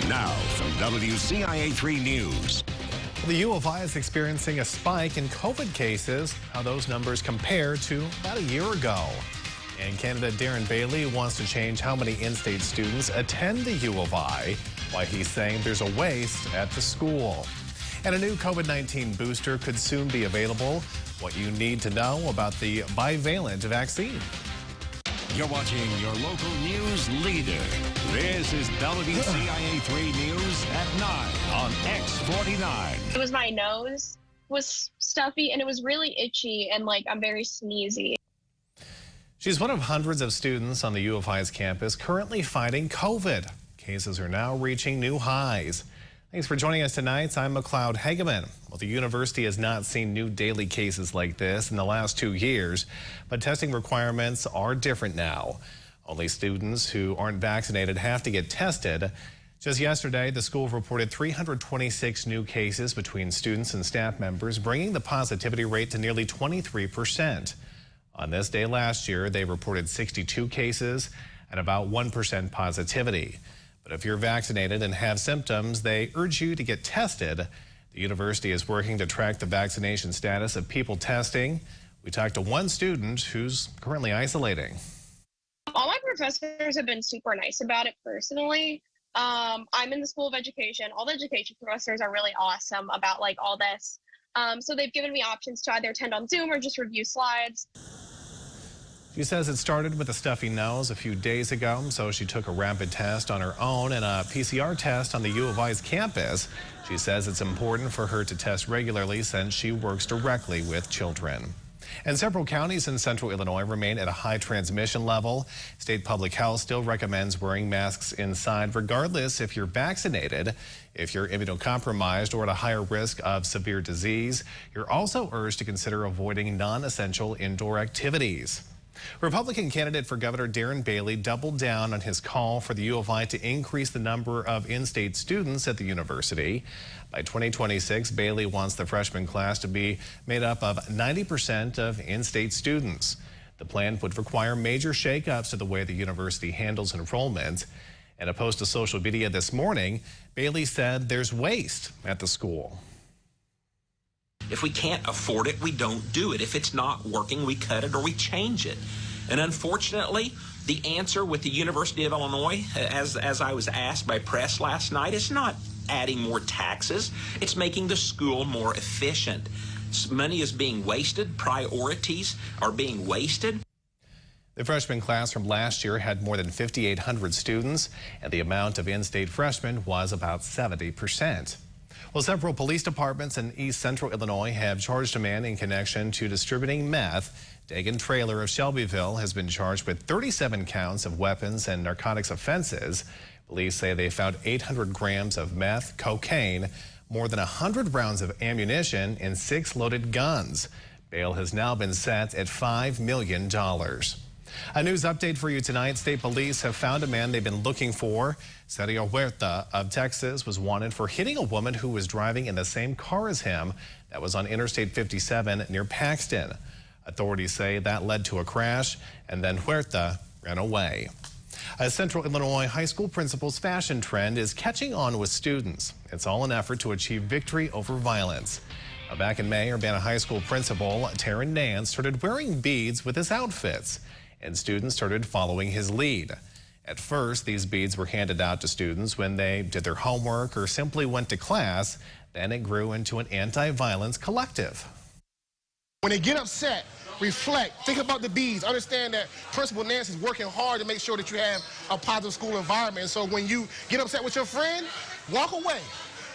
Now, from WCIA3 News. The U of I is experiencing a spike in COVID cases. How those numbers compare to about a year ago. And candidate Darren Bailey wants to change how many in-state students attend the U of I, why he's saying there's a waste at the school. And a new COVID-19 booster could soon be available. What you need to know about the bivalent vaccine. You're watching your local news leader. This is WCIA3 News at 9 on X49. It was my nose was stuffy and it was really itchy and I'm very sneezy. She's one of hundreds of students on the U of I's campus currently fighting COVID. Cases are now reaching new highs. Thanks for joining us tonight. I'm McLeod Hageman. Well, the university has not seen new daily cases like this in the last 2 years, but testing requirements are different now. Only students who aren't vaccinated have to get tested. Just yesterday, the school reported 326 new cases between students and staff members, bringing the positivity rate to nearly 23%. On this day last year, they reported 62 cases and about 1% positivity. But if you're vaccinated and have symptoms, they urge you to get tested. The university is working to track the vaccination status of people testing. We talked to one student who's currently isolating. All my professors have been super nice about it personally. I'm in the School of Education. All the education professors are really awesome about all this. So they've given me options to either attend on Zoom or just review slides. She says it started with a stuffy nose a few days ago, so she took a rapid test on her own and a PCR test on the U of I's campus. She says it's important for her to test regularly since she works directly with children. And several counties in central Illinois remain at a high transmission level. State Public Health still recommends wearing masks inside regardless if you're vaccinated. If you're immunocompromised or at a higher risk of severe disease, you're also urged to consider avoiding non-essential indoor activities. Republican candidate for Governor Darren Bailey doubled down on his call for the U of I to increase the number of in-state students at the university. By 2026, Bailey wants the freshman class to be made up of 90% of in-state students. The plan would require major shakeups to the way the university handles enrollment. In a post to social media this morning, Bailey said there's waste at the school. If we can't afford it, we don't do it. If it's not working, we cut it or we change it. And unfortunately, the answer with the University of Illinois, as I was asked by press last night, is not adding more taxes. It's making the school more efficient. Money is being wasted. Priorities are being wasted. The freshman class from last year had more than 5,800 students, and the amount of in-state freshmen was about 70%. Well, several police departments in East Central Illinois have charged a man in connection to distributing meth. Dagan Trailer of Shelbyville has been charged with 37 counts of weapons and narcotics offenses. Police say they found 800 grams of meth, cocaine, more than 100 rounds of ammunition, and 6 loaded guns. Bail has now been set at $5 million. A news update for you tonight. State police have found a man they've been looking for. Sergio Huerta of Texas was wanted for hitting a woman who was driving in the same car as him that was on Interstate 57 near Paxton. Authorities say that led to a crash, and then Huerta ran away. A Central Illinois high school principal's fashion trend is catching on with students. It's all an effort to achieve victory over violence. Back in May, Urbana High School principal Taryn Nance started wearing beads with his outfits, and students started following his lead. At first, these beads were handed out to students when they did their homework or simply went to class. Then it grew into an anti-violence collective. When they get upset, reflect, think about the beads, understand that Principal Nance is working hard to make sure that you have a positive school environment. And so when you get upset with your friend, walk away.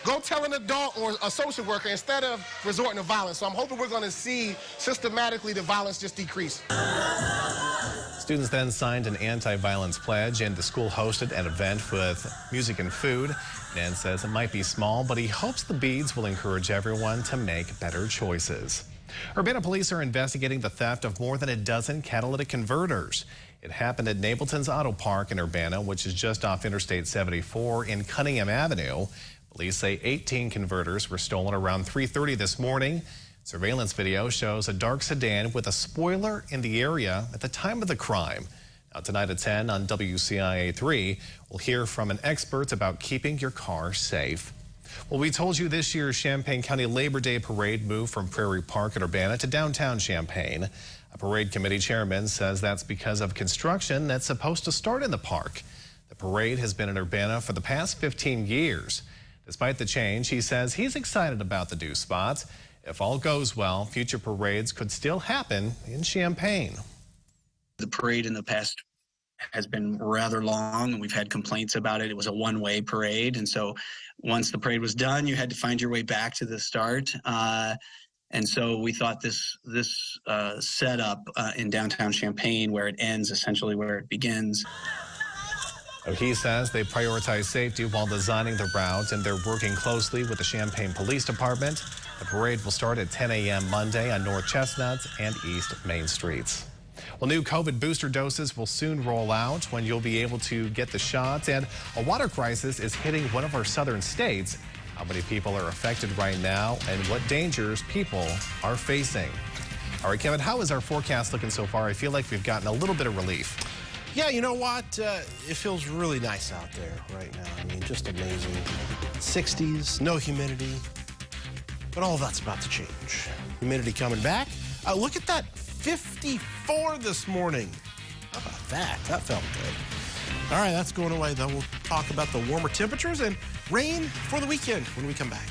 Go tell an adult or a social worker instead of resorting to violence. So I'm hoping we're going to see systematically the violence just decrease. Students then signed an anti-violence pledge, and the school hosted an event with music and food. Nance says it might be small, but he hopes the beads will encourage everyone to make better choices. Urbana police are investigating the theft of more than a dozen catalytic converters. It happened at Napleton's Auto Park in Urbana, which is just off Interstate 74 in Cunningham Avenue. Police say 18 converters were stolen around 3:30 this morning. Surveillance video shows a dark sedan with a spoiler in the area at the time of the crime. Now, tonight at 10 on WCIA3, we'll hear from an expert about keeping your car safe. Well, we told you this year's Champaign County Labor Day Parade moved from Prairie Park at Urbana to downtown Champaign. A parade committee chairman says that's because of construction that's supposed to start in the park. The parade has been in Urbana for the past 15 years. Despite the change, he says he's excited about the new spots. If all goes well, future parades could still happen in Champaign. The parade in the past has been rather long, and we've had complaints about it. It was a one-way parade, and so once the parade was done, you had to find your way back to the start. And so we thought this setup in downtown Champaign, where it ends essentially where it begins. He says they prioritize safety while designing the route, and they're working closely with the Champaign Police Department. The parade will start at 10 a.m. Monday on North Chestnut and East Main Streets. Well, new COVID booster doses will soon roll out when you'll be able to get the shots, and a water crisis is hitting one of our southern states. How many people are affected right now and what dangers people are facing? All right, Kevin, how is our forecast looking so far? I feel like we've gotten a little bit of relief. Yeah, you know what? It feels really nice out there right now. I mean, just amazing. 60s, no humidity, but all that's about to change. Humidity coming back. Look at that, 54 this morning. How about that? That felt good. All right, that's going away, though. We'll talk about the warmer temperatures and rain for the weekend when we come back.